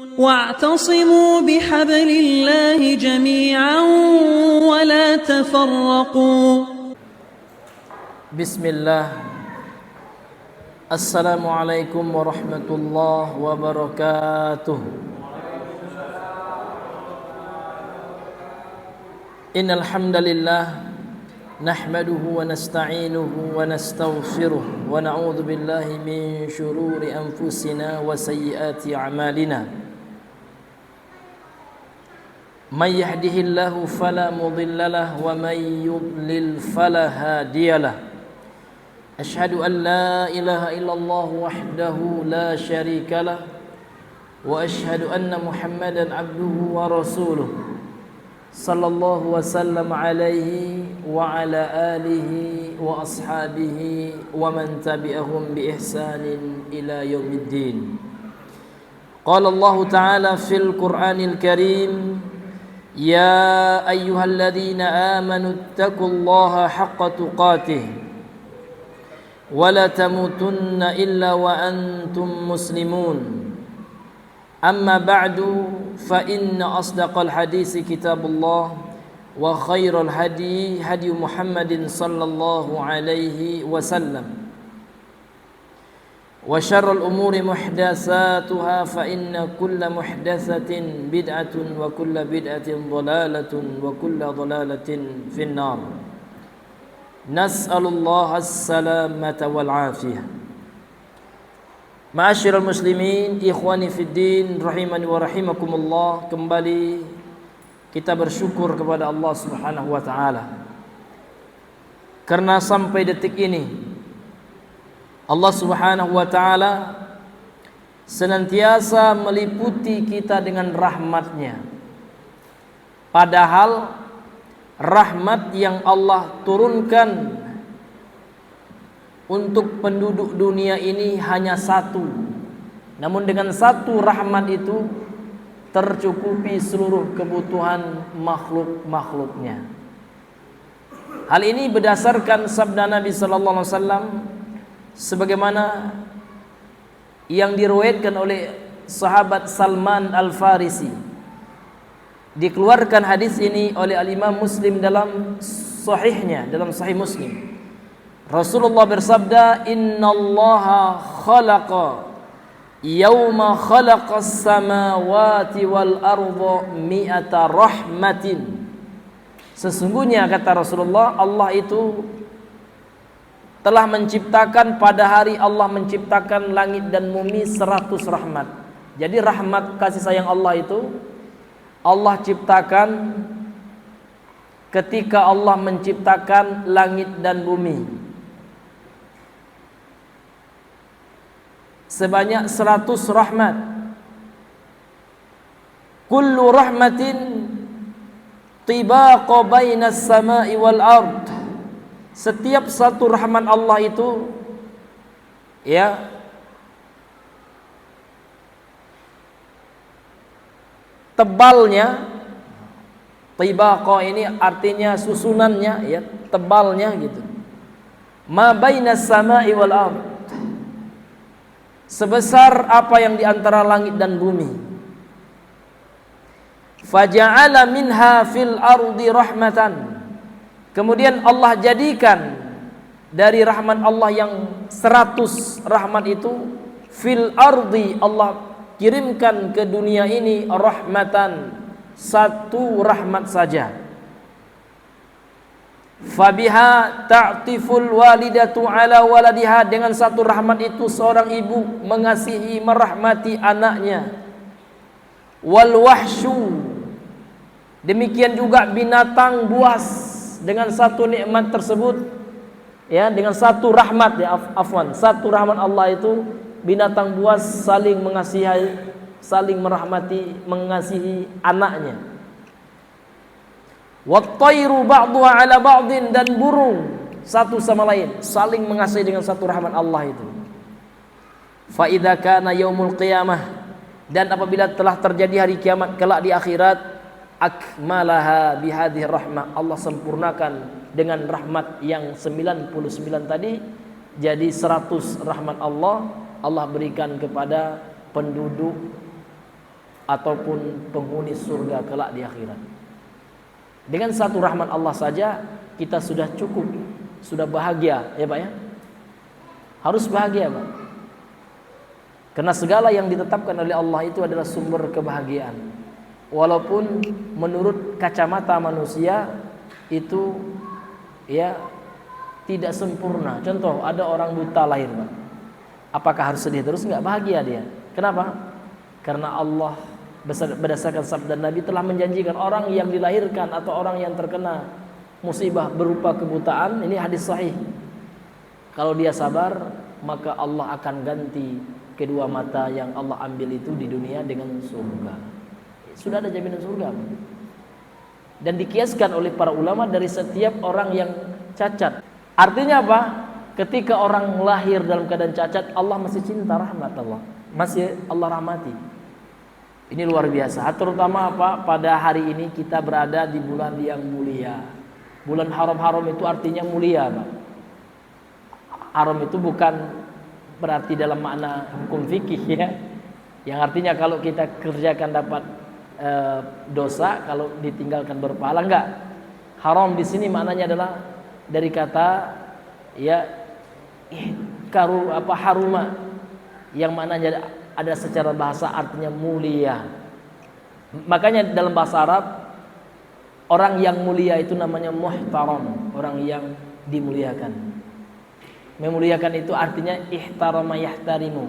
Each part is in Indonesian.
واعتصموا بحبل الله جميعا ولا تفرقوا. بسم الله. السلام عليكم ورحمة الله وبركاته. إن الحمد لله نحمده ونستعينه ونستغفره ونعوذ بالله من شرور أنفسنا وسيئات أعمالنا. من يهده الله فلا مضل له ومن يضلل فلا هادي له. أشهد أن لا إله إلا الله وحده لا شريك له وأشهد أن محمدا عبده ورسوله صلى الله وسلم عليه وعلى آله وأصحابه ومن تبعهم بإحسان إلى يوم الدين. قال الله تعالى في القرآن الكريم: يا أيها الذين آمنوا اتقوا الله حق تقاته ولا تموتن إلا وأنتم مسلمون. أما بعد فإن أصدق الحديث كتاب الله وخير الهدي هدي محمد صلى الله عليه وسلم وشر الأمور محدثاتها فإن كل محدثة بدعة وكل بدعة ضلالة وكل ضلالة في النار. نسأل الله السلامة والعافية. Ma'asyiral muslimin, ikhwani fiddin, rahimani wa rahimakumullah. Kembali kita bersyukur kepada Allah Subhanahu wa taala karena sampai detik ini Allah Subhanahu wa taala senantiasa meliputi kita dengan rahmatnya. Padahal rahmat yang Allah turunkan untuk penduduk dunia ini hanya satu. Namun dengan satu rahmat itu tercukupi seluruh kebutuhan makhluk-makhluknya. Hal ini berdasarkan sabda Nabi sallallahu alaihi wasallam sebagaimana yang diriwayatkan oleh sahabat Salman Al-Farisi. Dikeluarkan hadis ini oleh Al-Imam Muslim dalam sahihnya, dalam Sahih Muslim. Rasulullah bersabda, innallaha khalaqa yawma khalaqas samawati wal arda mi'ata rahmatin. Sesungguhnya kata Rasulullah, Allah itu telah menciptakan pada hari Allah menciptakan langit dan bumi 100 rahmat. Jadi rahmat kasih sayang Allah itu Allah ciptakan ketika Allah menciptakan langit dan bumi. Sebanyak 100 rahmat. Kullu rahmatin tibaqa bainas sama'i wal ard. Setiap satu rahmat Allah itu tebalnya, tibaqa ini artinya susunannya, tebalnya gitu. Ma bainas sama'i wal ard, sebesar apa yang di antara langit dan bumi. Faja'ala minha fil ardi rahmatan. Kemudian Allah jadikan dari rahmat Allah yang 100 rahmat itu fil ardi, Allah kirimkan ke dunia ini rahmatan, satu rahmat saja. Fabiha ta'tiful walidatu ala waladiha, dengan satu rahmat itu seorang ibu mengasihi merahmati anaknya. Wal wahsyu, demikian juga binatang buas, dengan satu nikmat tersebut dengan satu rahmat satu rahmat Allah itu binatang buas saling mengasihi, saling merahmati, mengasihi anaknya. Wattairu ba'duha ala ba'din, dan burung satu sama lain saling mengasihi dengan satu rahmat Allah itu. Fa idza kana yaumul qiyamah, dan apabila telah terjadi hari kiamat kelak di akhirat, akmalaha bihadhihi rahmah, Allah sempurnakan dengan rahmat yang 99 tadi jadi 100 rahmat Allah berikan kepada penduduk ataupun penghuni surga kelak di akhirat. Dengan satu rahmat Allah saja kita sudah cukup, sudah bahagia, ya Pak ya. Harus bahagia, Pak. Karena segala yang ditetapkan oleh Allah itu adalah sumber kebahagiaan. Walaupun menurut kacamata manusia itu ya tidak sempurna. Contoh, ada orang buta lahir, Pak. Apakah harus sedih terus? Enggak, bahagia dia. Kenapa? Karena Allah berdasarkan sabda Nabi telah menjanjikan orang yang dilahirkan atau orang yang terkena musibah berupa kebutaan, ini hadis sahih, kalau dia sabar maka Allah akan ganti kedua mata yang Allah ambil itu di dunia dengan surga. Sudah ada jaminan surga. Dan dikiaskan oleh para ulama dari setiap orang yang cacat. Artinya apa? Ketika orang lahir dalam keadaan cacat, Allah masih cinta, rahmat Allah masih Allah rahmati. Ini luar biasa. Terutama apa? Pada hari ini kita berada di bulan yang mulia. Bulan haram-haram itu artinya mulia, Pak. Haram itu bukan berarti dalam makna hukum fikih ya. Yang artinya kalau kita kerjakan dapat dosa, kalau ditinggalkan berpahala, enggak. Haram di sini maknanya adalah dari kata ya haruma, yang maknanya ada secara bahasa artinya mulia. Makanya dalam bahasa Arab orang yang mulia itu namanya muhtaram, orang yang dimuliakan. Memuliakan itu artinya ihtarama yahtarimu.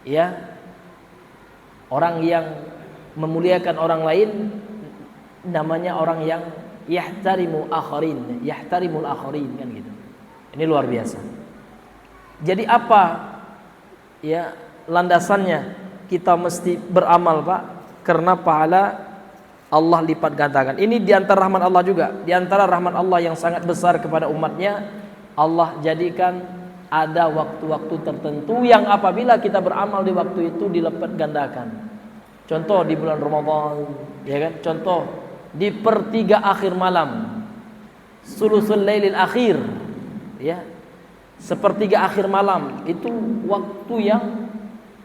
Ya. Orang yang memuliakan orang lain namanya orang yang yahtarimu akharin, yahtarimul akharin, kan gitu. Ini luar biasa. Jadi apa ya landasannya? Kita mesti beramal, Pak, karena pahala Allah lipat gandakan. Ini diantara rahmat Allah juga. Diantara rahmat Allah yang sangat besar kepada umatnya, Allah jadikan ada waktu-waktu tertentu yang apabila kita beramal di waktu itu dilipat gandakan. Contoh di bulan Ramadan, ya kan? Contoh di pertiga akhir malam, sulusul lailil akhir, ya. Sepertiga akhir malam itu waktu yang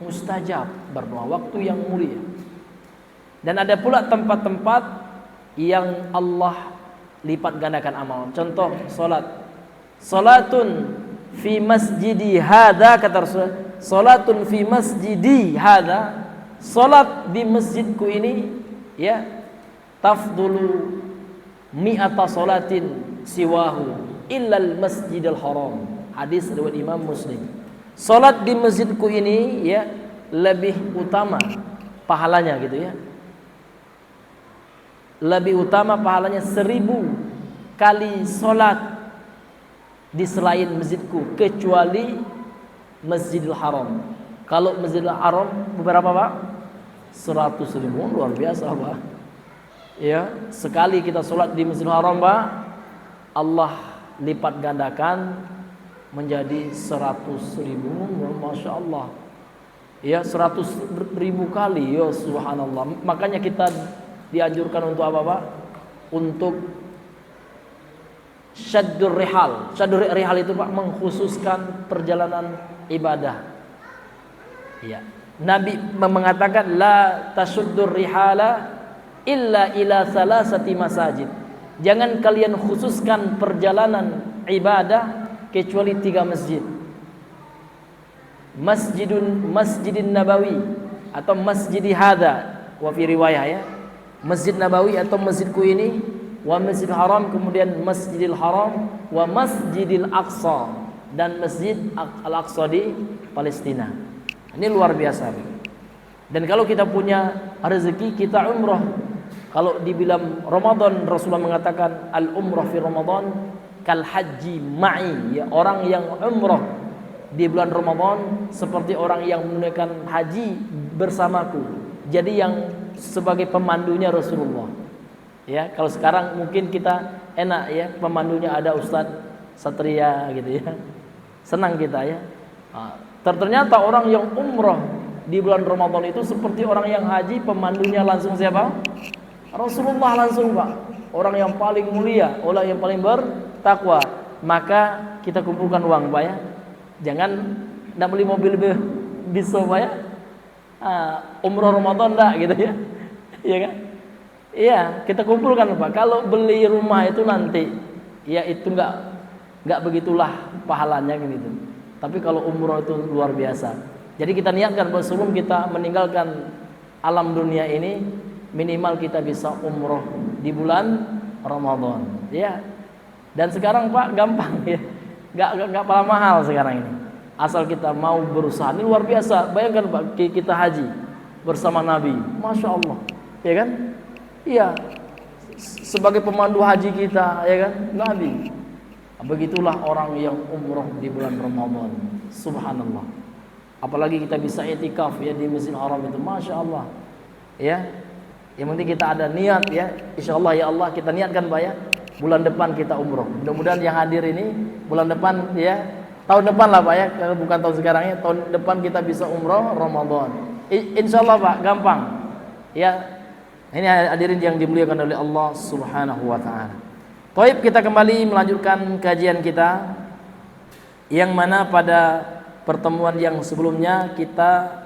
mustajab berdoa, waktu yang mulia. Dan ada pula tempat-tempat yang Allah lipat gandakan amal. Contoh salat. Salatun fi masjidi hadza, kata Rasul. Salatun fi masjidi hadza. Salat di masjidku ini ya tafdulu mi'ata salatin siwahu illal masjidil haram. Hadis riwayat Imam Muslim. Salat di masjidku ini ya lebih utama pahalanya gitu ya. Lebih utama pahalanya 1000 kali salat di selain masjidku kecuali Masjidil Haram. Kalau Masjidil Haram beberapa, Pak? 100.000, luar biasa, Pak. Ya, sekali kita salat di Masjidil Haram, Pak, Allah lipat gandakan menjadi 100.000, Masya Allah. Ya, 100.000 kali, ya subhanallah. Makanya kita dianjurkan untuk apa, Pak? Untuk syaddur rihal. Syaddur rihal itu, Pak, mengkhususkan perjalanan ibadah. Ya. Nabi mengatakan la tasuddur rihala illa ila salasati masajid. Jangan kalian khususkan perjalanan ibadah kecuali 3 masjid. Masjidin Nabawi atau Masjidi hadza, wa fi riwayah ya. Masjid Nabawi atau masjidku ini, wa Masjidil Haram, kemudian Masjidil Haram, wa Masjidil Aqsa, dan Masjid Al-Aqsa di Palestina. Ini luar biasa. Dan kalau kita punya rezeki, kita umrah. Kalau di bulan Ramadan Rasulullah mengatakan al-umrah fi Ramadan kal haji ma'i, ya, orang yang umrah di bulan Ramadan seperti orang yang menunaikan haji bersamaku. Jadi yang sebagai pemandunya Rasulullah. Ya, kalau sekarang mungkin kita enak ya, pemandunya ada Ustadz Satria gitu ya. Senang kita ya. Ternyata orang yang umrah di bulan Ramadan itu seperti orang yang haji, pemandunya langsung siapa? Rasulullah langsung, Pak. Orang yang paling mulia, orang yang paling bertakwa. Maka kita kumpulkan uang, Pak ya. Jangan enggak beli mobil bisa, Pak ya. umroh Ramadan enggak gitu ya. Iya kan? Iya, kita kumpulkan Pak. Kalau beli rumah itu nanti ya itu enggak begitulah pahalanya gitu. Tapi kalau umroh itu luar biasa. Jadi kita niatkan bahwa sebelum kita meninggalkan alam dunia ini minimal kita bisa umroh di bulan Ramadan. Ya. Dan sekarang Pak gampang ya. Enggak pala mahal sekarang ini. Asal kita mau berusaha. Ini luar biasa. Bayangkan Pak, kita haji bersama Nabi. Masya Allah. Ya kan? Iya. Sebagai pemandu haji kita, ya kan? Nabi. Begitulah orang yang umroh di bulan Ramadan. Subhanallah. Apalagi kita bisa i'tikaf ya di Masjidil Haram itu. Masya Allah. Ya. Yang penting kita ada niat ya. Insyaallah ya Allah kita niatkan Pak ya. Bulan depan kita umroh. Mudah-mudahan yang hadir ini bulan depan ya, tahun depan lah Pak ya, kalau bukan tahun sekarang ya, tahun depan kita bisa umroh Ramadan. Insyaallah Pak, gampang. Ya. Ini hadirin yang dimuliakan oleh Allah Subhanahu wa taala. Baik, kita kembali melanjutkan kajian kita yang mana pada pertemuan yang sebelumnya kita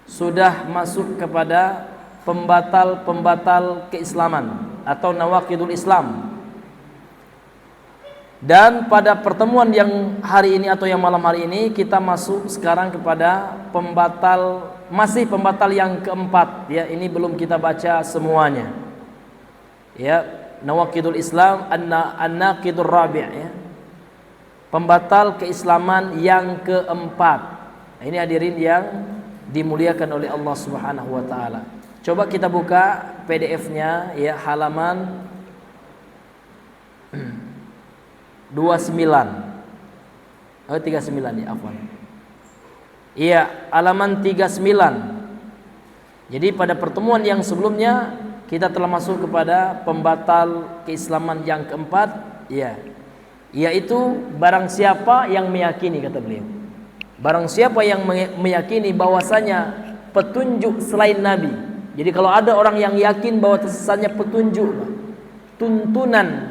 sudah masuk kepada pembatal-pembatal keislaman atau nawaqidul Islam. Dan pada pertemuan yang hari ini atau yang malam hari ini kita masuk sekarang kepada masih pembatal yang keempat ya. Ini belum kita baca semuanya. Ya, nawaqidul Islam an-naqidur rabi' ya. Pembatal keislaman yang keempat. Ini hadirin yang dimuliakan oleh Allah Subhanahu wa taala. Coba kita buka PDF-nya ya, halaman 29. 39 ya, afwan. Iya, halaman 39. Jadi pada pertemuan yang sebelumnya kita telah masuk kepada pembatal keislaman yang keempat ya. Yaitu barang siapa yang meyakini, kata beliau. Barang siapa yang meyakini bahwasanya petunjuk selain Nabi. Jadi kalau ada orang yang yakin bahwa sesungguhnya petunjuk, tuntunan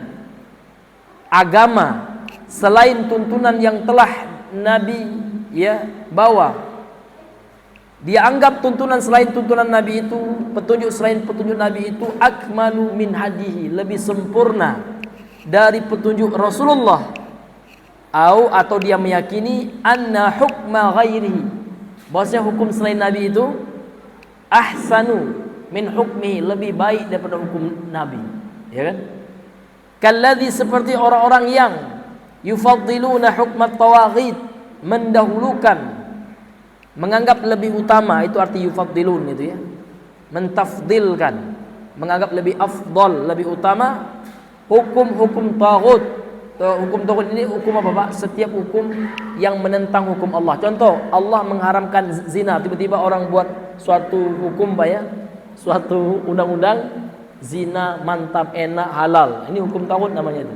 agama selain tuntunan yang telah Nabi ya bawa, dia anggap tuntunan selain tuntunan Nabi itu, petunjuk selain petunjuk Nabi itu akmalu min hadihi, lebih sempurna dari petunjuk Rasulullah, atau dia meyakini anna hukma ghairihi, bahwasanya hukum selain Nabi itu ahsanu min hukmi, lebih baik daripada hukum Nabi, ya kan? Kalladzi, seperti orang-orang yang yufaddiluna hukmat tawaghid, mendahulukan, menganggap lebih utama, itu arti yufaddilun itu ya, mentafdilkan, menganggap lebih afdal, lebih utama hukum-hukum taghut. Hukum taghut ini hukum apa Pak? Setiap hukum yang menentang hukum Allah. Contoh, Allah mengharamkan zina, tiba-tiba orang buat suatu hukum Pak ya, suatu undang-undang zina mantap, enak, halal. Ini hukum taghut namanya itu.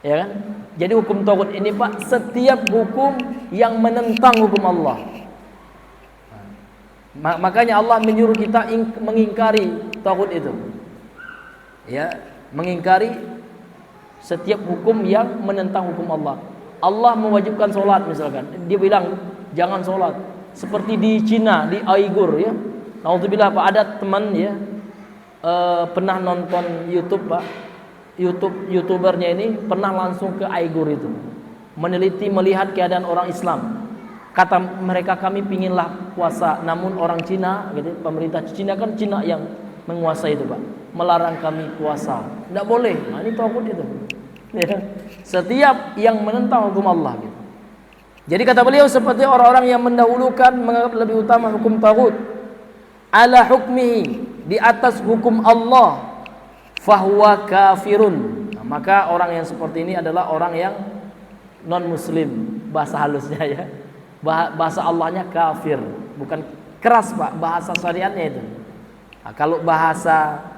Ya kan? Jadi hukum taghut ini Pak, setiap hukum yang menentang hukum Allah. Makanya Allah menyuruh kita mengingkari taghut itu. Ya, mengingkari setiap hukum yang menentang hukum Allah. Allah mewajibkan sholat misalkan, dia bilang jangan sholat. Seperti di Cina, di Uighur ya. Naudzubillah Pak, ada teman ya pernah nonton YouTube Pak. YouTubernya ini pernah langsung ke Uighur itu, meneliti, melihat keadaan orang Islam. Kata mereka, kami pinginlah puasa, namun orang Cina gitu, pemerintah Cina kan Cina yang menguasai itu Pak, melarang kami puasa. Tidak boleh. Nah, ini taghut itu. Ya. Setiap yang menentang hukum Allah gitu. Jadi kata beliau, seperti orang-orang yang mendahulukan, menganggap lebih utama hukum taghut ala hukmihi, di atas hukum Allah, fahuwa kafirun. Nah, maka orang yang seperti ini adalah orang yang non muslim, bahasa halusnya ya. Bahasa Allahnya kafir, bukan keras Pak, bahasa syariatnya itu. Nah, kalau bahasa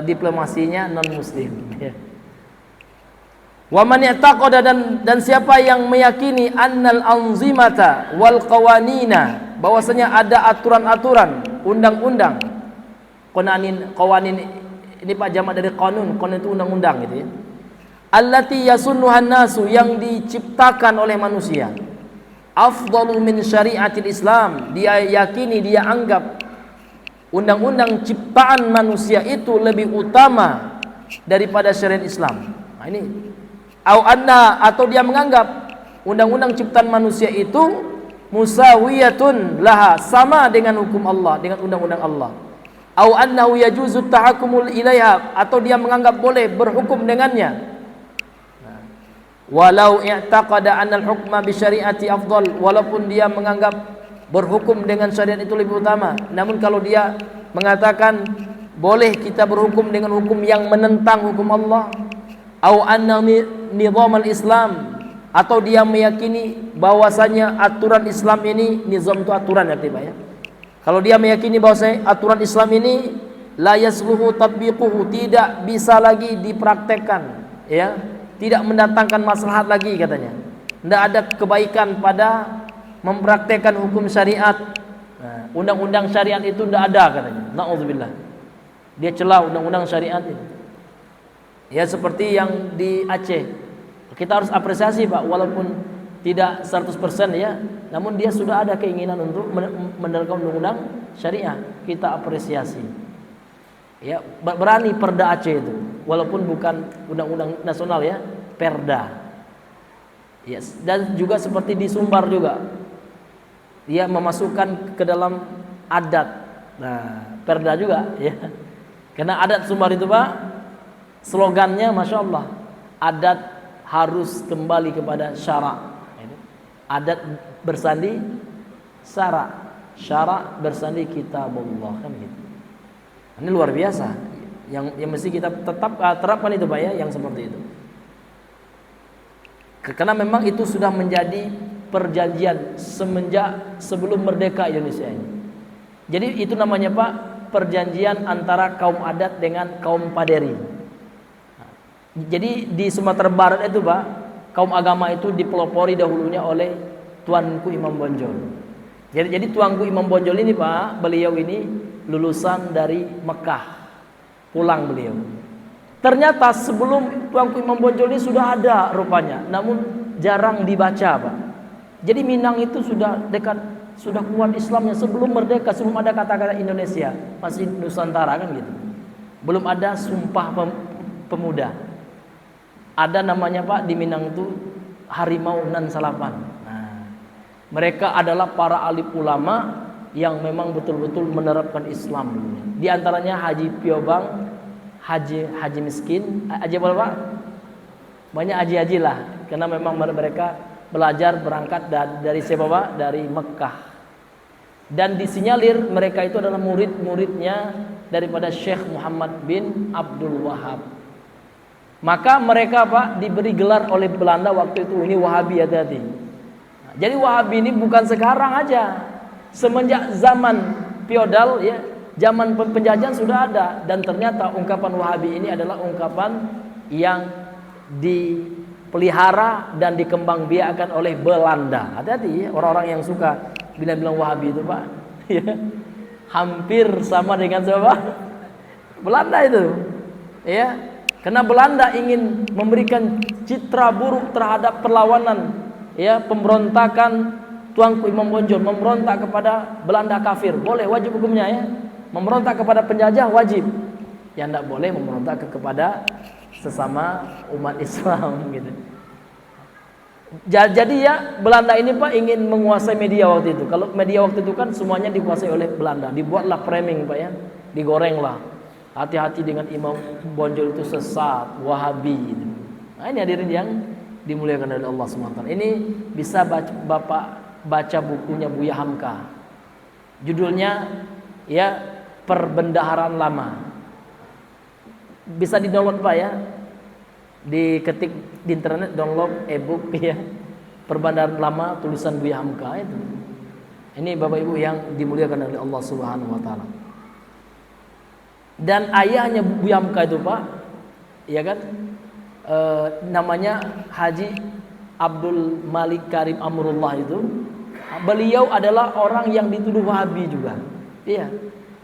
diplomasinya non muslim ya. Wa man i'taqada, dan siapa yang meyakini annal anzimata wal qawanina, bahwasanya ada aturan-aturan, undang-undang, qawanin ini Pak jamak dari qanun itu undang-undang gitu ya. Allati yasunnuhan nasu, yang diciptakan oleh manusia. afdalu min syariatil Islam. Dia yakini, dia anggap undang-undang ciptaan manusia itu lebih utama daripada syariat Islam. Nah, ini atau dia menganggap undang-undang ciptaan manusia itu musawiyatun laha, sama dengan hukum Allah, dengan undang-undang Allah. Au annahu yajuzu tahakkumul ilaiha, atau dia menganggap boleh berhukum dengannya. Walau i'taqada anna al-hukma bi syariati afdal, walaupun dia menganggap berhukum dengan syariat itu lebih utama, namun kalau dia mengatakan boleh kita berhukum dengan hukum yang menentang hukum Allah, au anna nizam al-Islam, atau dia meyakini bahwasanya aturan Islam ini, nizam itu aturan artinya ya. Kalau dia meyakini bahwasanya aturan Islam ini la yasluhu tatbiquhu, tidak bisa lagi dipraktekkan, ya, tidak mendatangkan maslahat lagi katanya. Tidak ada kebaikan pada mempraktekkan hukum syariat. Nah, undang-undang syariat itu tidak ada katanya. Nauzubillah. Dia celah undang-undang syariat itu. Ya seperti yang di Aceh. Kita harus apresiasi Pak, walaupun tidak 100% ya, namun dia sudah ada keinginan untuk menerapkan undang-undang syariah. Kita apresiasi. Ya, berani Perda Aceh itu, walaupun bukan undang-undang nasional ya, Perda. Yes. Dan juga seperti di Sumbar juga, dia memasukkan ke dalam adat. Nah, Perda juga ya. Karena adat Sumbar itu Pak, slogannya Masya Allah, adat harus kembali kepada syarak. Adat bersandi syarak, syarak bersandi kitabullah, kan begitu. Ini luar biasa. Yang mesti kita tetap terapkan itu Pak ya, yang seperti itu. Karena memang itu sudah menjadi perjanjian semenjak sebelum merdeka Indonesia ini. Jadi itu namanya Pak, perjanjian antara kaum adat dengan kaum paderi. Jadi di Sumatera Barat itu Pak, kaum agama itu dipelopori dahulunya oleh Tuanku Imam Bonjol. Jadi Tuanku Imam Bonjol ini Pak, beliau ini lulusan dari Mekah, pulang beliau. Ternyata sebelum Tuanku Imam Bonjol ini sudah ada rupanya, namun jarang dibaca Pak. Jadi Minang itu sudah dekat, sudah kuat Islamnya sebelum merdeka, sebelum ada kata-kata Indonesia, masih Nusantara kan gitu. Belum ada Sumpah Pemuda. Ada namanya Pak di Minang itu Harimau Nan Salapan. Nah, mereka adalah para alim ulama yang memang betul-betul menerapkan Islam. Di antaranya Haji Piobang, Haji Miskin, Haji apa Pak? Banyak haji-haji lah, karena memang mereka belajar berangkat dari siapa Pak? Dari Mekah. Dan disinyalir mereka itu adalah murid-muridnya daripada Syekh Muhammad bin Abdul Wahab. Maka mereka Pak diberi gelar oleh Belanda waktu itu, ini Wahabi, hati-hati. Jadi Wahabi ini bukan sekarang aja, semenjak zaman feodal ya, zaman penjajahan sudah ada. Dan ternyata ungkapan Wahabi ini adalah ungkapan yang dipelihara dan dikembangbiakkan oleh Belanda. Hati-hati ya, orang-orang yang suka bilang Wahabi itu Pak ya, hampir sama dengan siapa? Belanda itu ya. Karena Belanda ingin memberikan citra buruk terhadap perlawanan ya, pemberontakan Tuanku Imam Bonjol, memberontak kepada Belanda kafir, boleh, wajib hukumnya ya. Memberontak kepada penjajah wajib. Yang tidak boleh memberontak kepada sesama umat Islam gitu. Jadi ya Belanda ini Pak ingin menguasai media waktu itu. Kalau media waktu itu kan semuanya dikuasai oleh Belanda. Dibuatlah framing Pak ya, digorenglah. Hati-hati dengan Imam Bonjol itu sesat, Wahabi. Nah ini hadirin yang dimuliakan oleh Allah SWT. Ini bisa Bapak baca bukunya Buya Hamka. Judulnya ya Perbendaharaan Lama. Bisa di-download Pak ya. Diketik di internet, download e-book ya. Perbendaharaan Lama tulisan Buya Hamka itu. Ini Bapak Ibu yang dimuliakan oleh Allah Subhanahu wa taala. Dan ayahnya Buya Hamka itu Pak, ya kan, namanya Haji Abdul Malik Karim Amrullah itu. Beliau adalah orang yang dituduh Wahabi juga. Iya.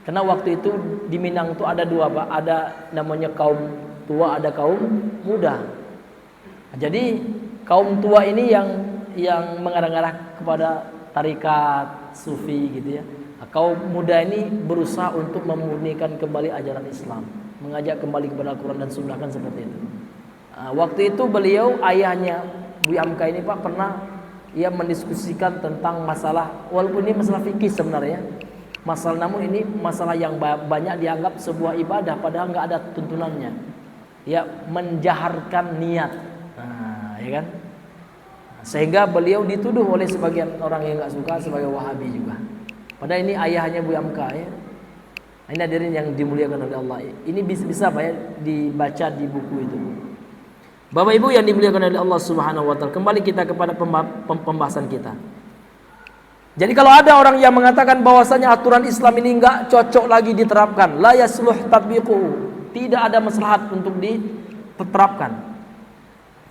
Karena waktu itu di Minang itu ada dua Pak, ada namanya kaum tua, ada kaum muda. Jadi kaum tua ini yang yang mengarah-arah kepada tarikat sufi gitu ya. Kaum muda ini berusaha untuk memurnikan kembali ajaran Islam, mengajak kembali kepada Al-Quran dan Sunnah, kan seperti itu. Waktu itu beliau, ayahnya Buya Hamka ini Pak, pernah ia mendiskusikan tentang masalah, walaupun ini masalah fikih sebenarnya, namun ini masalah yang banyak dianggap sebuah ibadah padahal nggak ada tuntunannya. Ya, menjaharkan niat, ya kan? Sehingga beliau dituduh oleh sebagian orang yang nggak suka sebagai Wahabi juga. Padahal ini ayahnya Buya Hamka ya. Ini hadirin yang dimuliakan oleh Allah. Ini bisa Pak ya dibaca di buku itu. Bapak Ibu yang dimuliakan oleh Allah Subhanahu wa taala, kembali kita kepada pembahasan kita. Jadi kalau ada orang yang mengatakan bahwasanya aturan Islam ini enggak cocok lagi diterapkan, la yasluh tatbiquhu, tidak ada maslahat untuk diterapkan.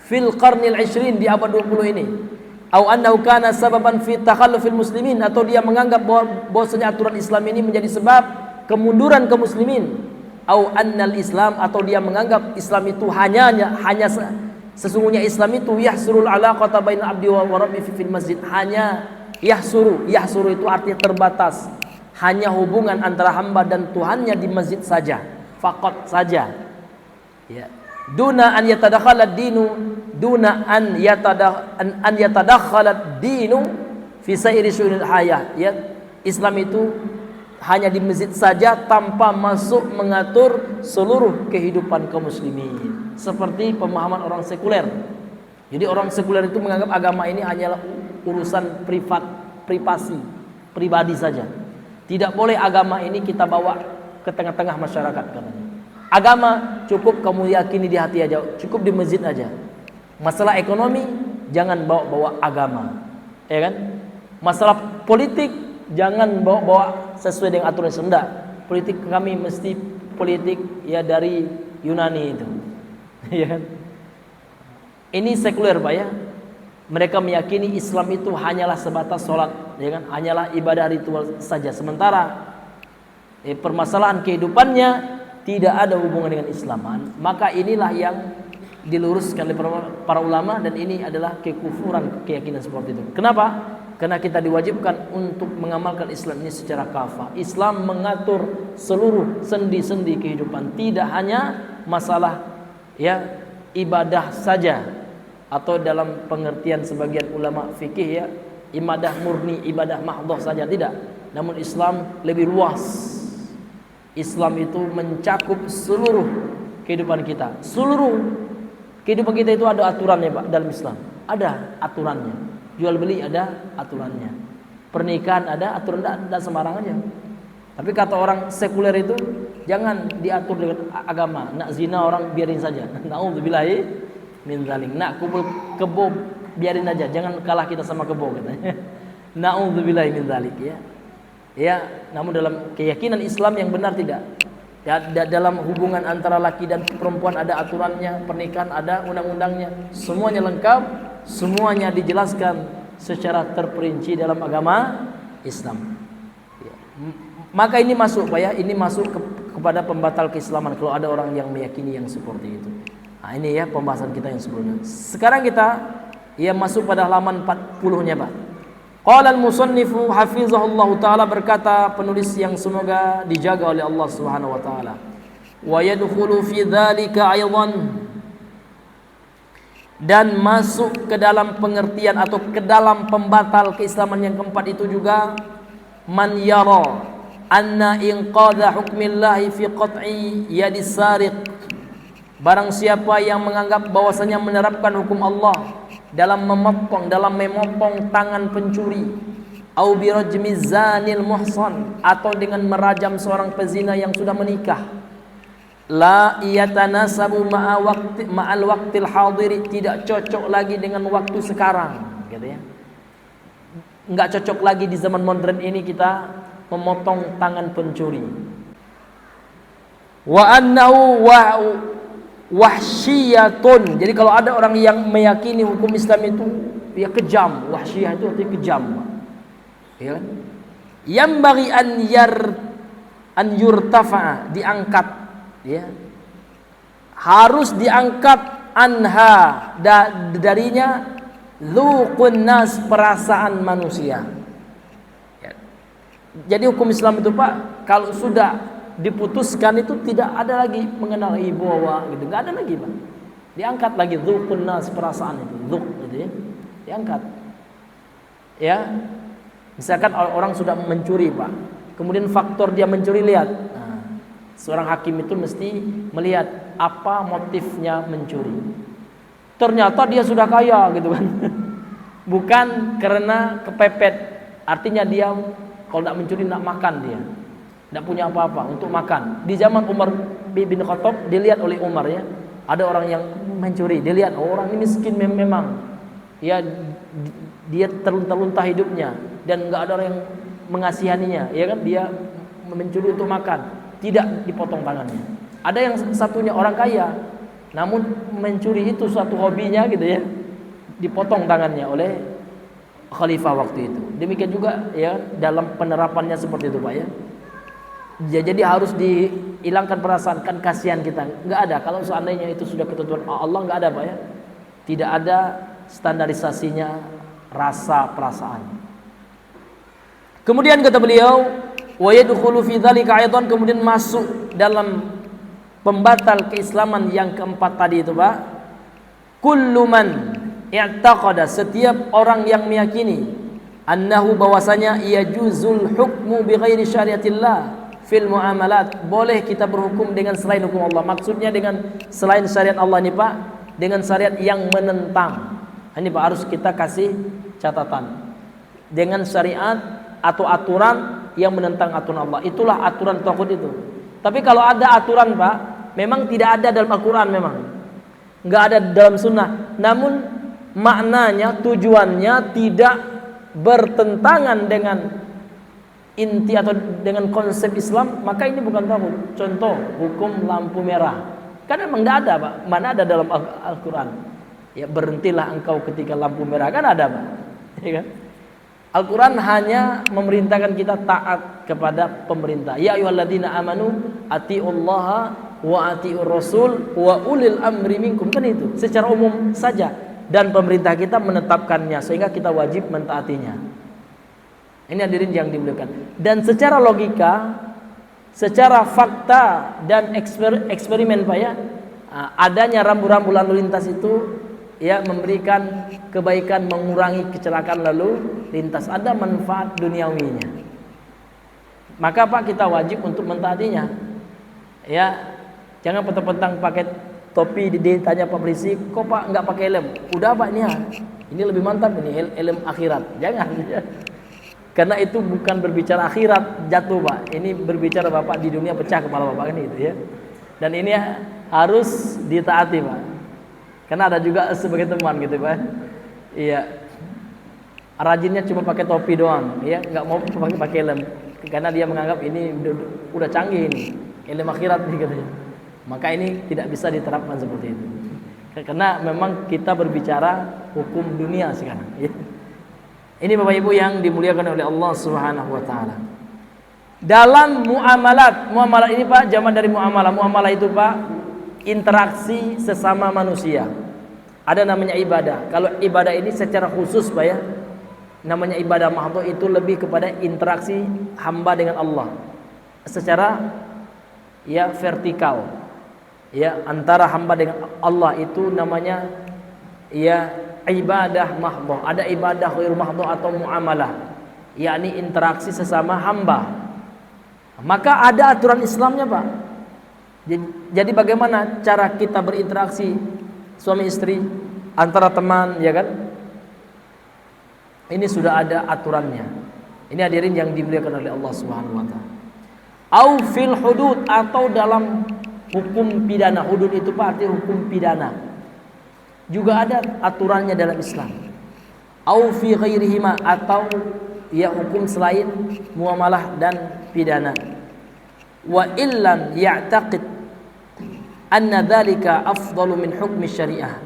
Fil qarnil 20 di abad 20 ini. Au annahu kana sababan fi takhallufil muslimin, atau dia menganggap bahwasanya aturan Islam ini menjadi sebab kemunduran kaum muslimin. Au annal Islam, atau dia menganggap Islam itu hanya sesungguhnya Islam itu yahsurul alaqata bainal abdi wa rabbi fil masjid, hanya yahsuru itu artinya terbatas, hanya hubungan antara hamba dan Tuhannya di masjid saja, faqat saja ya. Duna an yatadakhalad dinu fi sairi syu'unil hayah ya. Islam itu hanya di masjid saja tanpa masuk mengatur seluruh kehidupan kaum muslimin, seperti pemahaman orang sekuler. Jadi orang sekuler itu menganggap agama ini hanyalah urusan pribadi saja. Tidak boleh agama ini kita bawa ke tengah-tengah masyarakat katanya. Agama cukup kamu yakini di hati aja, cukup di masjid aja. Masalah ekonomi jangan bawa agama, ya kan? Masalah politik jangan bawa sesuai dengan aturan Islam. Politik kami mesti politik ya dari Yunani itu, ya kan? Ini sekuler Pak ya. Mereka meyakini Islam itu hanyalah sebatas sholat, ya kan? Hanyalah ibadah ritual saja. Sementara permasalahan kehidupannya tidak ada hubungan dengan Islam. Maka inilah yang diluruskan oleh para ulama, dan ini adalah kekufuran keyakinan seperti itu. Kenapa? Karena kita diwajibkan untuk mengamalkan Islam ini secara kafah. Islam mengatur seluruh sendi-sendi kehidupan, tidak hanya masalah ya ibadah saja, atau dalam pengertian sebagian ulama fikih ya, ibadah murni, ibadah mahdhah saja, tidak. Namun Islam lebih luas. Islam itu mencakup seluruh kehidupan kita. Seluruh kehidupan kita itu ada aturannya Pak dalam Islam. Ada aturannya. Jual beli ada aturannya. Pernikahan ada aturan, tidak sembarangan aja. Tapi kata orang sekuler itu jangan diatur dengan agama. Nak zina orang biarin saja. Nauzubillahi min dzalik. Nak kumpul kebo biarin aja. Jangan kalah kita sama kebo katanya. Nauzubillahi min dzalik ya. Ya, namun dalam keyakinan Islam yang benar tidak. Ya, dalam hubungan antara laki dan perempuan ada aturannya, pernikahan ada undang-undangnya, semuanya lengkap, semuanya dijelaskan secara terperinci dalam agama Islam. Ya. Maka ini masuk Pak ya, ini masuk kepada pembatal keislaman kalau ada orang yang meyakini yang seperti itu. Nah, ini ya pembahasan kita yang sebelumnya. Sekarang kita ya masuk pada halaman 40-nya Pak. Qala al-musannifu hafizahullahu ta'ala, berkata penulis yang semoga dijaga oleh Allah Subhanahu wa ta'ala, wa yadkhulu fi dzalika aidan, dan masuk ke dalam pengertian atau ke dalam pembatal keislaman yang keempat itu juga, man yara anna inqadha hukmillahi fi qat'i yadis sariq, barang siapa yang menganggap bahwasanya menerapkan hukum Allah dalam memotong tangan pencuri, au bi rajmi zanil muhsan, atau dengan merajam seorang pezina yang sudah menikah, la yatanasabu ma'al waqtil hadiri, tidak cocok lagi dengan waktu sekarang gitu ya. Enggak cocok lagi di zaman modern ini kita memotong tangan pencuri. Wa annahu wahsyiyatun. Jadi kalau ada orang yang meyakini hukum Islam itu ya kejam, wahsyiyah itu artinya kejam. Ya kan? Yang bagi an yurtafa, diangkat ya. Harus diangkat anha darinya Dzuqun nas, perasaan manusia. Ya. Jadi hukum Islam itu Pak, kalau sudah diputuskan itu tidak ada lagi mengenal ibu bawa gitu, nggak ada lagi Pak. Diangkat lagi dzuqun nas, perasaan itu, dzuq gitu ya. Diangkat. Ya. Misalkan orang sudah mencuri Pak, kemudian faktor dia mencuri, lihat. Nah, seorang hakim itu mesti melihat apa motifnya mencuri. Ternyata dia sudah kaya gitu kan. Bukan karena kepepet. Artinya dia kalau tidak mencuri tidak makan dia. Tidak punya apa-apa untuk makan. Di zaman Umar bin Khattab dilihat oleh Umar ya. Ada orang yang mencuri, dilihat orang ini miskin memang. Ya dia terlunta-lunta hidupnya dan enggak ada orang yang mengasihaninya, ya kan? Dia mencuri untuk makan, tidak dipotong tangannya. Ada yang satunya orang kaya, namun mencuri itu suatu hobinya gitu ya, dipotong tangannya oleh khalifah waktu itu. Demikian juga ya dalam penerapannya seperti itu Pak ya. Jadi harus dihilangkan perasaan, kan kasihan kita. Nggak ada, kalau seandainya itu sudah ketentuan Allah nggak ada Pak ya. Tidak ada standarisasinya rasa perasaan. Kemudian kata beliau, wa yadkhulu fi dzalika aidan, kemudian masuk dalam pembatal keislaman yang keempat tadi itu Pak, kullu man i'taqada, setiap orang yang meyakini annahu, bahwasanya yajuzul hukmu bighairi syariatillah fil muamalat, boleh kita berhukum dengan selain hukum Allah. Maksudnya dengan selain syariat Allah ini Pak, dengan syariat yang menentang. Ini Pak harus kita kasih catatan. Dengan syariat atau aturan yang menentang aturan Allah, itulah aturan taghut itu. Tapi kalau ada aturan Pak, memang tidak ada dalam Al-Quran, memang nggak ada dalam Sunnah, namun maknanya, tujuannya tidak bertentangan dengan inti atau dengan konsep Islam, maka ini bukan taghut. Contoh hukum lampu merah, kan memang tidak ada Pak, mana ada dalam Al-Quran. Ya berhentilah engkau ketika lampu merah, kan ada Pak, ya kan? Al-Quran hanya memerintahkan kita taat kepada pemerintah. Ya ayyuhalladzina amanu atiullaha wa atiur rasul wa ulil amri minkum, kan itu secara umum saja, dan pemerintah kita menetapkannya sehingga kita wajib mentaatinya. Ini hadirin yang dimuliakan. Dan secara logika, secara fakta dan eksperimen Pak ya, adanya rambu-rambu lalu lintas itu ya memberikan kebaikan, mengurangi kecelakaan lalu lintas, ada manfaat duniawinya. Maka Pak kita wajib untuk mentaatinya. Ya, jangan petang-petang pakai topi ditanya Pak polisi, kok Pak nggak pakai helm? Udah Pak ini lebih mantap ini helm akhirat. Jangan. Karena itu bukan berbicara akhirat jatuh Pak. Ini berbicara Bapak di dunia pecah kepala Bapak kan itu ya. Dan ini harus ditaati Pak. Karena ada juga sebagai teman gitu Pak. Iya. Rajinnya cuma pakai topi doang, ya, nggak mau pakai helm. Karena dia menganggap ini udah canggih ini, helm akhirat nih katanya. Maka ini tidak bisa diterapkan seperti itu. Karena memang kita berbicara hukum dunia sekarang, ya. Ini Bapak Ibu yang dimuliakan oleh Allah Subhanahu wa taala. Dalam muamalat ini Pak, zaman dari muamalah. Muamalah itu Pak, interaksi sesama manusia. Ada namanya ibadah. Kalau ibadah ini secara khusus Pak ya, namanya ibadah mahdhah, itu lebih kepada interaksi hamba dengan Allah secara ya vertikal. Ya, antara hamba dengan Allah itu namanya ya ibadah mahdhah. Ada ibadah ghair mahdhah atau muamalah, yakni interaksi sesama hamba. Maka ada aturan Islamnya Pak. Jadi bagaimana cara kita berinteraksi suami istri, antara teman, ya kan? Ini sudah ada aturannya. Ini hadirin yang dimuliakan oleh Allah Subhanahu wa taala. Au fil hudud, atau dalam hukum pidana. Hudud itu Pak artinya hukum pidana. Juga ada aturannya dalam Islam. Au fi ghairihima, atau ya hukum selain muamalah dan pidana. Wa illam ya'taqid anna dzalika afdalu min hukmi syariah.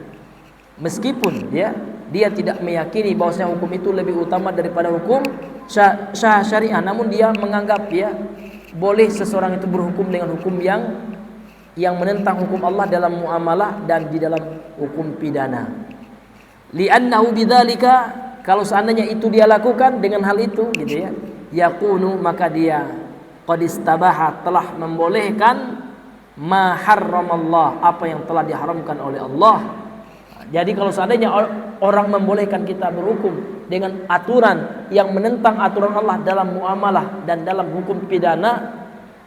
Meskipun dia tidak meyakini bahwasanya hukum itu lebih utama daripada hukum syariah, namun dia menganggap ya boleh seseorang itu berhukum dengan hukum yang menentang hukum Allah dalam muamalah dan di dalam hukum pidana. Li'annahu bidzalika, kalau seandainya itu dia lakukan dengan hal itu gitu ya, yakunu, maka dia qad istabaha, telah membolehkan ma harramallah, apa yang telah diharamkan oleh Allah. Jadi kalau seandainya orang membolehkan kita berhukum dengan aturan yang menentang aturan Allah dalam muamalah dan dalam hukum pidana,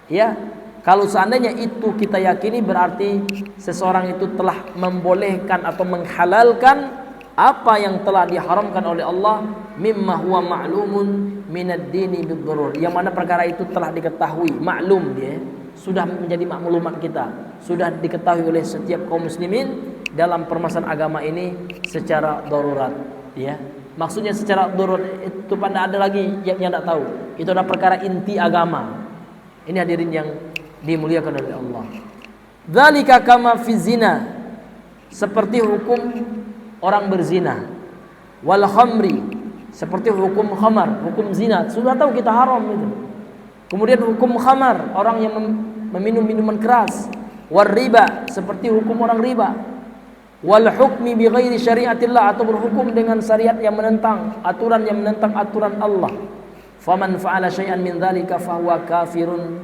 ya, kalau seandainya itu kita yakini, berarti seseorang itu telah membolehkan atau menghalalkan apa yang telah diharamkan oleh Allah, mimma huwa ma'lumun minad dini bid-durur, yang mana perkara itu telah diketahui, maklum, dia sudah menjadi maklumat kita, sudah diketahui oleh setiap kaum muslimin dalam permasalahan agama ini secara darurat, ya. Maksudnya secara darurat itu pada ada lagi yang tidak tahu. Itu adalah perkara inti agama. Ini hadirin yang dimuliakan oleh Allah. Dzalika kama fi zina, seperti hukum orang berzina. Wal khamri, seperti hukum khamar, hukum zina. Sudah tahu kita haram itu. Kemudian hukum khamar, orang yang meminum minuman keras. War riba, seperti hukum orang riba. Wal hukmi bi ghairi syariatillah, atau berhukum dengan syariat yang menentang aturan Allah. Faman fa'ala syai'an min dzalika fahuwa kafirun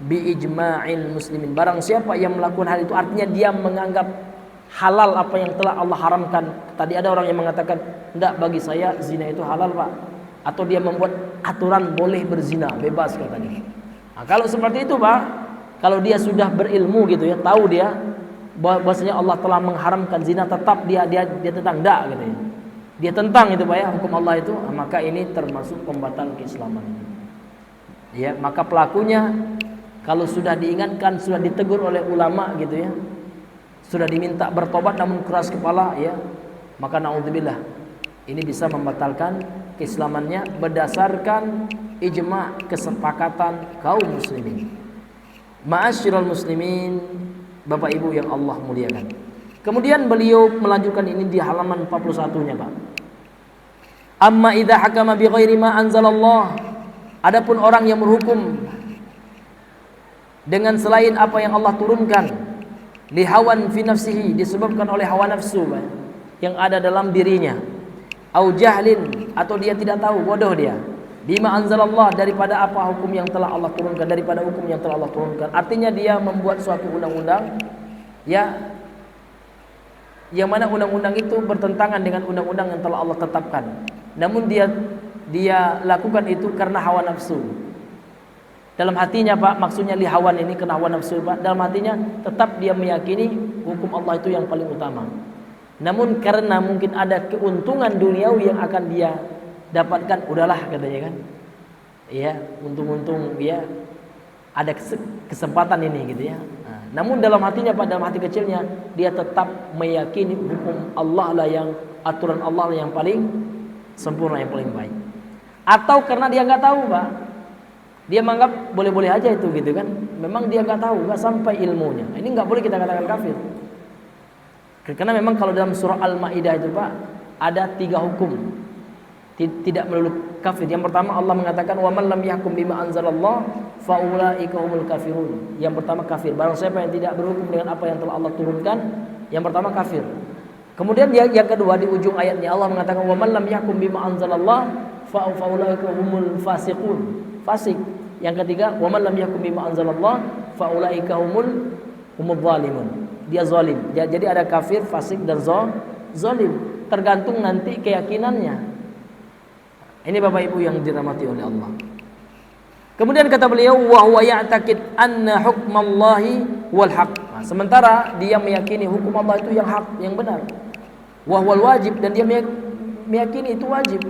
bi ijma'il muslimin. Barang siapa yang melakukan hal itu, artinya dia menganggap halal apa yang telah Allah haramkan. Tadi ada orang yang mengatakan, "Enggak, bagi saya zina itu halal, Pak." Atau dia membuat aturan boleh berzina, bebas katanya. Nah, kalau seperti itu, Pak, kalau dia sudah berilmu gitu ya, tahu dia bahwasanya Allah telah mengharamkan zina, tetap dia tentang, enggak gitu ya. Dia tentang itu, Pak ya, hukum Allah itu, maka ini termasuk pembatal keislaman. Ya, maka pelakunya kalau sudah diingatkan, sudah ditegur oleh ulama gitu ya, sudah diminta bertobat namun keras kepala ya, maka naudzubillah, ini bisa membatalkan keislamannya berdasarkan ijma' kesepakatan kaum muslimin. Ma'asyiral muslimin, Bapak Ibu yang Allah muliakan. Kemudian beliau melanjutkan ini di halaman 41-nya, Pak. Amma idza hakama bi ghairi ma anzalallah, adapun orang yang berhukum dengan selain apa yang Allah turunkan, li hawan fi nafsihi, disebabkan oleh hawa nafsu, Pak, yang ada dalam dirinya, au jahlin, atau dia tidak tahu, bodoh dia, bima anzalallah, daripada apa hukum yang telah Allah turunkan, daripada hukum yang telah Allah turunkan. Artinya dia membuat suatu undang-undang ya, yang mana undang-undang itu bertentangan dengan undang-undang yang telah Allah tetapkan. Namun dia lakukan itu karena hawa nafsu. Dalam hatinya, Pak, maksudnya li hawan ini karena hawa nafsu, Pak. Dalam hatinya tetap dia meyakini hukum Allah itu yang paling utama. Namun karena mungkin ada keuntungan duniawi yang akan dia dapatkan, udahlah katanya kan, iya, untung-untung ya ada kesempatan ini gitu ya. Nah, namun dalam hatinya, Pak, dalam hati kecilnya, dia tetap meyakini hukum Allah lah yang, aturan Allah lah yang paling sempurna, yang paling baik. Atau karena dia nggak tahu, Pak, dia menganggap boleh-boleh aja itu gitu kan. Memang dia nggak tahu, nggak sampai ilmunya. Ini nggak boleh kita katakan kafir. Karena memang kalau dalam surah Al-Maidah itu, Pak, ada 3 hukum, tidak melulu kafir. Yang pertama Allah mengatakan wa man lam yahkum bima anzalallah faulaika humul kafirun. Yang pertama kafir, barang siapa yang tidak berhukum dengan apa yang telah Allah turunkan, yang pertama kafir. Kemudian yang kedua di ujung ayatnya Allah mengatakan wa man lam yahkum bima anzalallah faulaika humul fasiqun, fasik. Yang ketiga wa man lam yahkum bima anzalallah faulaika humul zalimun, dia zalim. Jadi ada kafir, fasik dan zalim, tergantung nanti keyakinannya. Ini Bapak Ibu yang dirahmati oleh Allah. Kemudian kata beliau wa huwa ya'taqid anna hukmallahi wal haq. Nah, sementara dia meyakini hukum Allah itu yang hak, yang benar. Wa huwal wajib, dan dia meyakini itu wajib.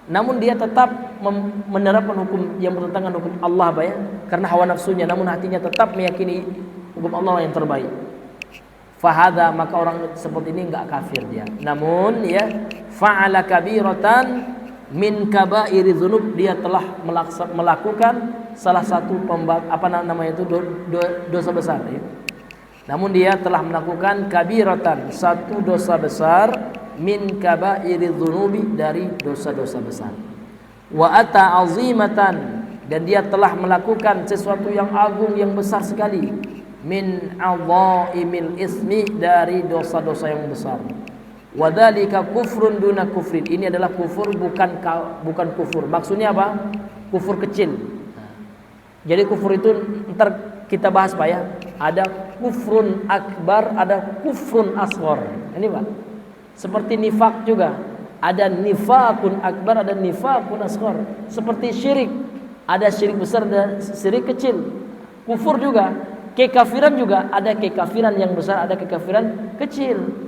Namun dia tetap menerapkan hukum yang bertentangan hukum Allah, Pak ya, karena hawa nafsunya, namun hatinya tetap meyakini hukum Allah yang terbaik. Fahadha, maka orang seperti ini enggak kafir dia. Namun ya, fa'ala kabiratan min kabairi dzunub, dia telah melakukan salah satu dosa besar ya. Namun dia telah melakukan kabiratan, satu dosa besar, min kabairi dzunubi, dari dosa-dosa besar. Wa ata azimatan, dan dia telah melakukan sesuatu yang agung, yang besar sekali, min adzaimil ismi, dari dosa-dosa yang besar. Wadzalika kufrun duna kufrin. Ini adalah kufur bukan kufur. Maksudnya apa? Kufur kecil. Jadi kufur itu ntar kita bahas Pak ya. Ada kufrun akbar, ada kufrun asghar. Ini Pak. Seperti nifak juga. Ada nifakun akbar, ada nifakun asghar. Seperti syirik. Ada syirik besar dan syirik kecil. Kufur juga. Kekafiran juga. Ada kekafiran yang besar, ada kekafiran kecil.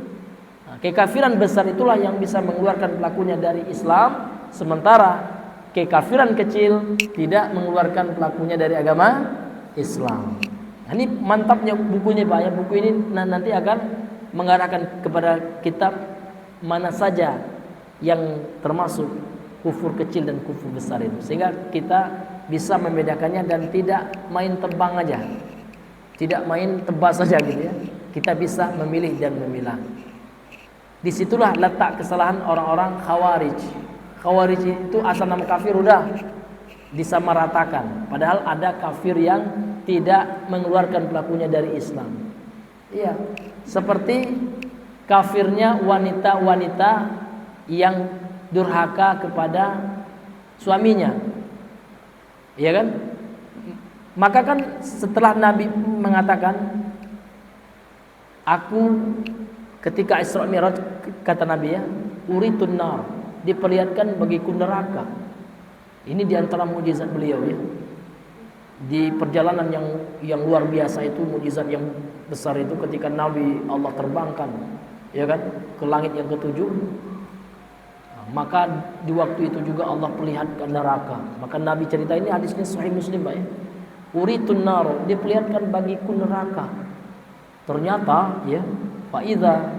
Kekafiran besar itulah yang bisa mengeluarkan pelakunya dari Islam, sementara kekafiran kecil tidak mengeluarkan pelakunya dari agama Islam. Nah, ini mantapnya bukunya Pak ya. Buku ini nanti akan mengarahkan kepada kitab mana saja yang termasuk kufur kecil dan kufur besar itu, sehingga kita bisa membedakannya dan tidak main tebang aja, tidak main tebas saja gitu ya. Kita bisa memilih dan memilah. Disitulah letak kesalahan orang-orang Khawarij. Khawarij itu asal nama kafir udah disamaratakan. Padahal ada kafir yang tidak mengeluarkan pelakunya dari Islam. Iya, seperti kafirnya wanita-wanita yang durhaka kepada suaminya. Iya kan? Maka kan setelah Nabi mengatakan, aku ketika Isra Mi'raj, kata Nabi ya, uritun nar, diperlihatkan bagiku neraka. Ini diantara mukjizat beliau ya. Di perjalanan yang luar biasa itu, mukjizat yang besar itu ketika Nabi Allah terbangkan ya kan ke langit yang ketujuh. Maka di waktu itu juga Allah perlihatkan neraka. Maka Nabi cerita, ini hadisnya Sahih Muslim Pak ya. Uritun nar, diperlihatkan bagiku neraka. Ternyata ya, fa idza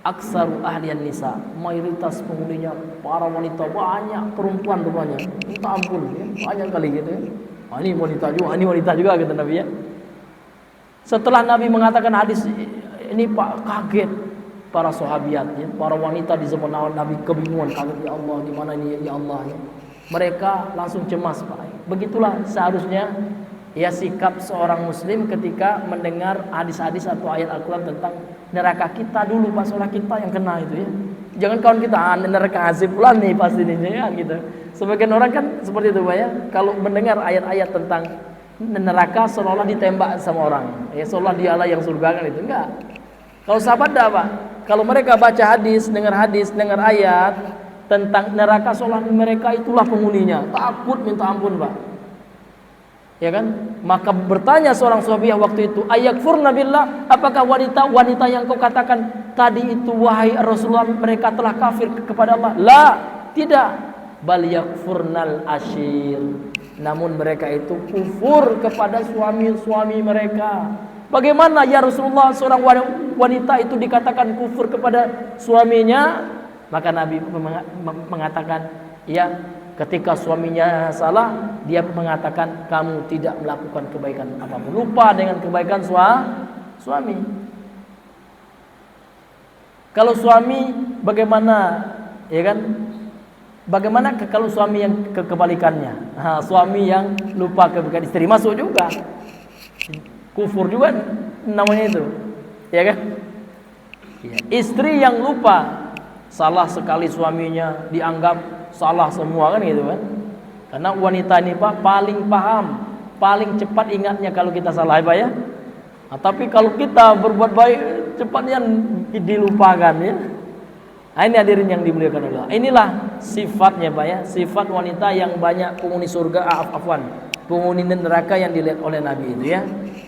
aksaru ahlian nisa, mayoritas penghuninya para wanita, banyak perempuan rupanya. Minta ampun ya, banyak kali gitu ya. Ini wanita juga kata Nabi ya. Setelah Nabi mengatakan hadis ini Pak, kaget para sahabiat ya, para wanita di zaman awal Nabi kebingungan, kaget, ya Allah gimana ini ya Allah ya. Mereka langsung cemas Pak. Begitulah seharusnya ya sikap seorang muslim ketika mendengar hadis-hadis atau ayat Al-Quran tentang neraka. Kita dulu Pak, seolah kita yang kena itu ya. Jangan kawan kita, neraka asif pula nih pasti nih ya gitu. Sebagian orang kan seperti itu Pak ya. Kalau mendengar ayat-ayat tentang neraka seolah-olah ditembak sama orang. Ya seolah dialah yang surga kan itu. Enggak. Kalau sahabat dah Pak, kalau mereka baca hadis, dengar ayat tentang neraka seolah mereka itulah penghuninya. Takut minta ampun Pak. Ya kan? Maka bertanya seorang sahabiah waktu itu, ayakfurna billah, apakah wanita yang kau katakan tadi itu wahai Rasulullah mereka telah kafir kepada Allah? La, tidak. Bal yakfurnal ashir. Namun mereka itu kufur kepada suami-suami mereka. Bagaimana ya Rasulullah seorang wanita itu dikatakan kufur kepada suaminya? Maka Nabi mengatakan, ya, ketika suaminya salah, dia mengatakan kamu tidak melakukan kebaikan apapun, lupa dengan kebaikan suami. Kalau suami bagaimana, ya kan? Bagaimana kalau suami yang kebalikannya? Suami yang lupa kebaikan istri, masuk juga. Kufur juga namanya itu. Ya kan? Ya. Istri yang lupa, salah sekali suaminya, dianggap salah semua kan gitu kan. Karena wanita ini Pak paling paham, paling cepat ingatnya kalau kita salah Pak ya. Tapi kalau kita berbuat baik cepatnya dilupakan ya. Nah, ini hadirin yang dimuliakan Allah. Inilah sifatnya Pak ya, sifat wanita yang banyak penghuni surga, penghuni neraka yang dilihat oleh Nabi itu ya.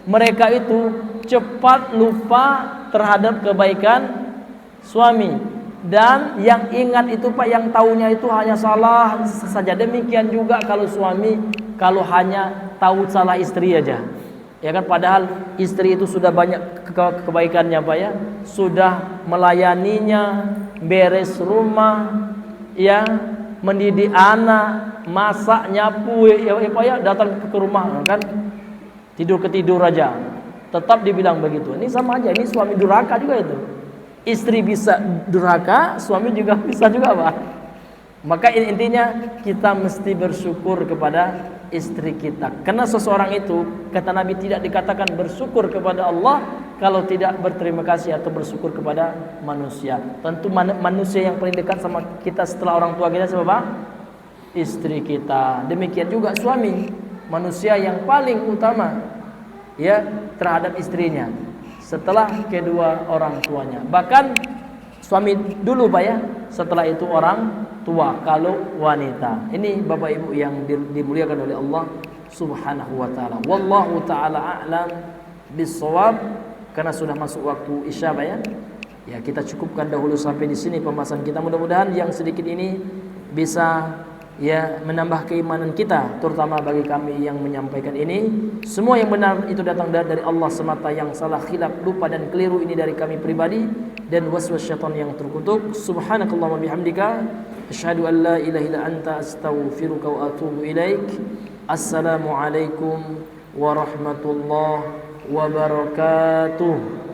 Mereka itu cepat lupa terhadap kebaikan suami. Dan yang ingat itu Pak, yang tahunya itu hanya salah saja. Demikian juga kalau suami, kalau hanya tahu salah istri aja. Ya kan, padahal istri itu sudah banyak kebaikannya Pak ya. Sudah melayaninya, beres rumah, ya, mendidik anak, masak, nyapu, ya Pak ya, datang ke rumah kan tidur aja. Tetap dibilang begitu. Ini sama aja, ini suami durhaka juga itu. Istri bisa durhaka, suami juga bisa juga Pak. Maka intinya kita mesti bersyukur kepada istri kita. Karena seseorang itu, kata Nabi, tidak dikatakan bersyukur kepada Allah kalau tidak berterima kasih atau bersyukur kepada manusia? Tentu manusia yang paling dekat sama kita setelah orang tua kita siapa, Pak? Istri kita. Demikian juga suami, manusia yang paling utama ya terhadap istrinya setelah kedua orang tuanya. Bahkan suami dulu Pak ya, setelah itu orang tua kalau wanita. Ini Bapak Ibu yang dimuliakan oleh Allah Subhanahu wa taala. Wallahu taala a'lam bissawab. Karena sudah masuk waktu Isya Pak ya. Ya, kita cukupkan dahulu sampai di sini pembahasan kita. Mudah-mudahan yang sedikit ini bisa ya menambah keimanan kita, terutama bagi kami yang menyampaikan ini. Semua yang benar itu datang dari Allah semata, yang salah, khilaf, lupa dan keliru ini dari kami pribadi dan waswas syaitan yang terkutuk. Subhanakallahumma bihamdika asyhadu an la ilaha illa anta astaghfiruka wa atubu ilaik. Assalamualaikum warahmatullahi wabarakatuh.